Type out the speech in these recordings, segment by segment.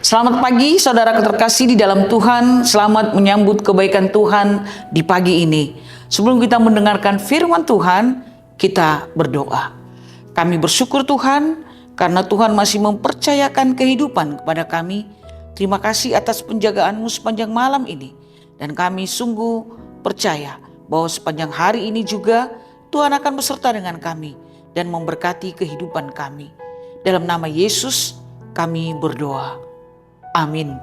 Selamat pagi saudara terkasih di dalam Tuhan. Selamat menyambut kebaikan Tuhan di pagi ini. Sebelum kita mendengarkan firman Tuhan, kita berdoa. Kami bersyukur Tuhan karena Tuhan masih mempercayakan kehidupan kepada kami. Terima kasih atas penjagaan-Mu sepanjang malam ini. Dan kami sungguh percaya bahwa sepanjang hari ini juga Tuhan akan beserta dengan kami dan memberkati kehidupan kami. Dalam nama Yesus kami berdoa. Amin.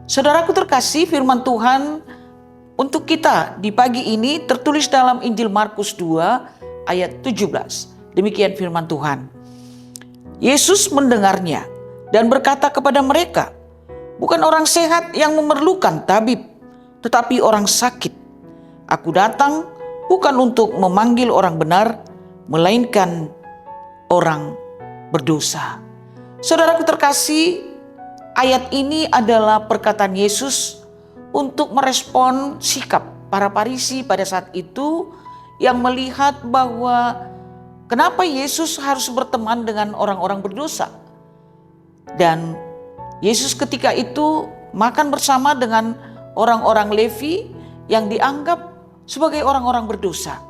Saudaraku terkasih, firman Tuhan untuk kita di pagi ini tertulis dalam Injil Markus 2 ayat 17. Demikian firman Tuhan. Yesus mendengarnya dan berkata kepada mereka, "Bukan orang sehat yang memerlukan tabib, tetapi orang sakit. Aku datang bukan untuk memanggil orang benar, melainkan orang berdosa." Saudaraku terkasih, ayat ini adalah perkataan Yesus untuk merespon sikap para Farisi pada saat itu yang melihat bahwa kenapa Yesus harus berteman dengan orang-orang berdosa. Dan Yesus ketika itu makan bersama dengan orang-orang Levi yang dianggap sebagai orang-orang berdosa.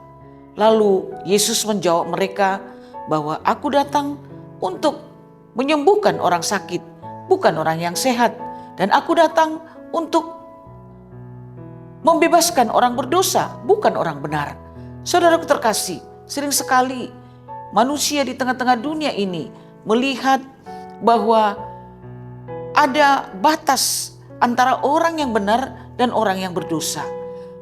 Lalu Yesus menjawab mereka bahwa aku datang untuk menyembuhkan orang sakit, bukan orang yang sehat. Dan aku datang untuk membebaskan orang berdosa, bukan orang benar. Saudaraku terkasih, sering sekali manusia di tengah-tengah dunia ini melihat bahwa ada batas antara orang yang benar dan orang yang berdosa.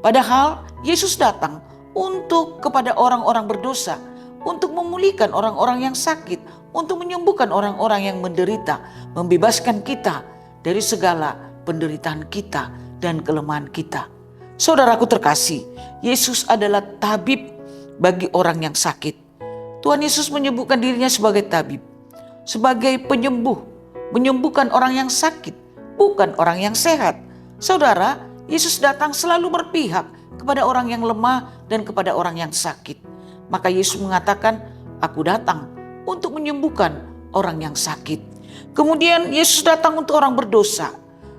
Padahal Yesus datang untuk kepada orang-orang berdosa, untuk memulihkan orang-orang yang sakit, untuk menyembuhkan orang-orang yang menderita, membebaskan kita dari segala penderitaan kita dan kelemahan kita. Saudaraku terkasih, Yesus adalah tabib bagi orang yang sakit. Tuhan Yesus menyebutkan dirinya sebagai tabib, sebagai penyembuh, menyembuhkan orang yang sakit, bukan orang yang sehat. Saudara, Yesus datang selalu berpihak kepada orang yang lemah dan kepada orang yang sakit. Maka Yesus mengatakan, aku datang untuk menyembuhkan orang yang sakit. Kemudian Yesus datang untuk orang berdosa.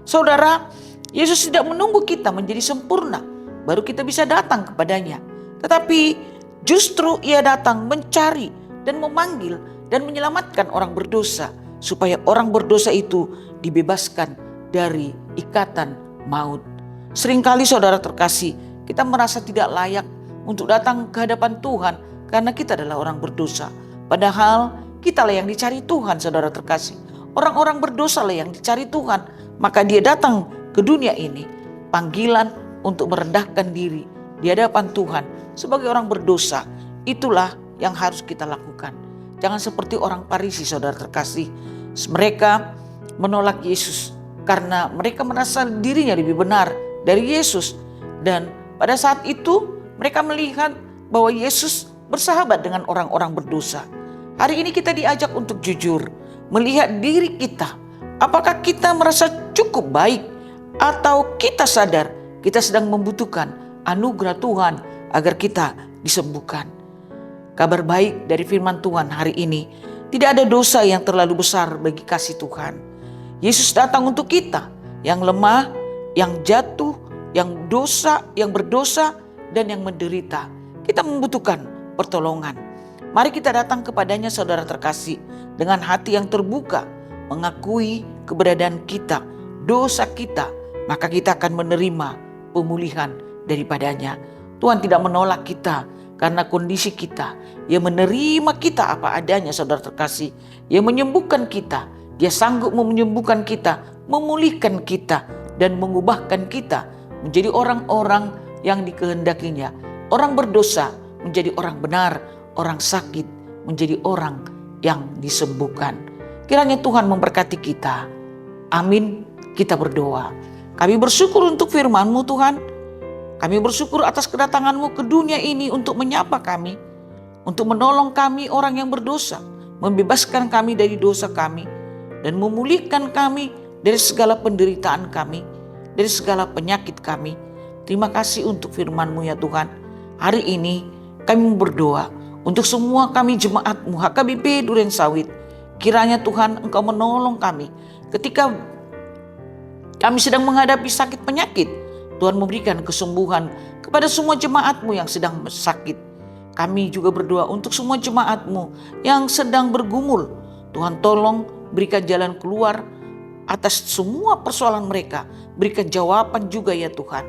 Saudara, Yesus tidak menunggu kita menjadi sempurna baru kita bisa datang kepadanya. Tetapi justru ia datang mencari dan memanggil dan menyelamatkan orang berdosa, supaya orang berdosa itu dibebaskan dari ikatan maut. Seringkali saudara terkasih, kita merasa tidak layak untuk datang ke hadapan Tuhan karena kita adalah orang berdosa. Padahal kitalah yang dicari Tuhan, saudara terkasih. Orang-orang berdosa lah yang dicari Tuhan. Maka dia datang ke dunia ini, panggilan untuk merendahkan diri di hadapan Tuhan sebagai orang berdosa. Itulah yang harus kita lakukan. Jangan seperti orang Farisi, saudara terkasih. Mereka menolak Yesus karena mereka merasa dirinya lebih benar dari Yesus. Dan pada saat itu mereka melihat bahwa Yesus bersahabat dengan orang-orang berdosa. Hari ini kita diajak untuk jujur, melihat diri kita. Apakah kita merasa cukup baik atau kita sadar kita sedang membutuhkan anugerah Tuhan agar kita disembuhkan. Kabar baik dari firman Tuhan hari ini, tidak ada dosa yang terlalu besar bagi kasih Tuhan. Yesus datang untuk kita yang lemah, yang jatuh, yang dosa, yang berdosa, dan yang menderita. Kita membutuhkan pertolongan. Mari kita datang kepadanya, saudara terkasih, dengan hati yang terbuka, mengakui keberadaan kita, dosa kita, maka kita akan menerima pemulihan daripadanya. Tuhan tidak menolak kita karena kondisi kita. Dia menerima kita apa adanya, saudara terkasih. Dia menyembuhkan kita. Dia sanggup menyembuhkan kita, memulihkan kita, dan mengubahkan kita menjadi orang-orang yang dikehendakinya. Orang berdosa menjadi orang benar, orang sakit menjadi orang yang disembuhkan. Kiranya Tuhan memberkati kita. Amin. Kita berdoa. Kami bersyukur untuk firman-Mu Tuhan. Kami bersyukur atas kedatangan-Mu ke dunia ini untuk menyapa kami, untuk menolong kami orang yang berdosa, membebaskan kami dari dosa kami, dan memulihkan kami dari segala penderitaan kami, dari segala penyakit kami. Terima kasih untuk firman-Mu ya Tuhan. Hari ini kami berdoa untuk semua kami jemaat-Mu HKBP Durensawit. Kiranya Tuhan Engkau menolong kami ketika Kami sedang menghadapi sakit penyakit. Tuhan memberikan kesembuhan kepada semua jemaat-Mu yang sedang sakit. Kami juga berdoa untuk semua jemaat-Mu yang sedang bergumul. Tuhan tolong berikan jalan keluar atas semua persoalan mereka. Berikan jawaban juga ya Tuhan.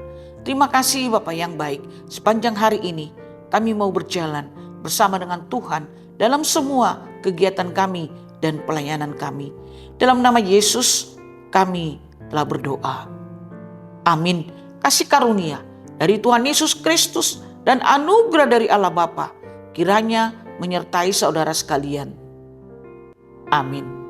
Terima kasih Bapa yang baik. Sepanjang hari ini kami mau berjalan bersama dengan Tuhan dalam semua kegiatan kami dan pelayanan kami. Dalam nama Yesus kami telah berdoa. Amin. Kasih karunia dari Tuhan Yesus Kristus dan anugerah dari Allah Bapa kiranya menyertai saudara sekalian. Amin.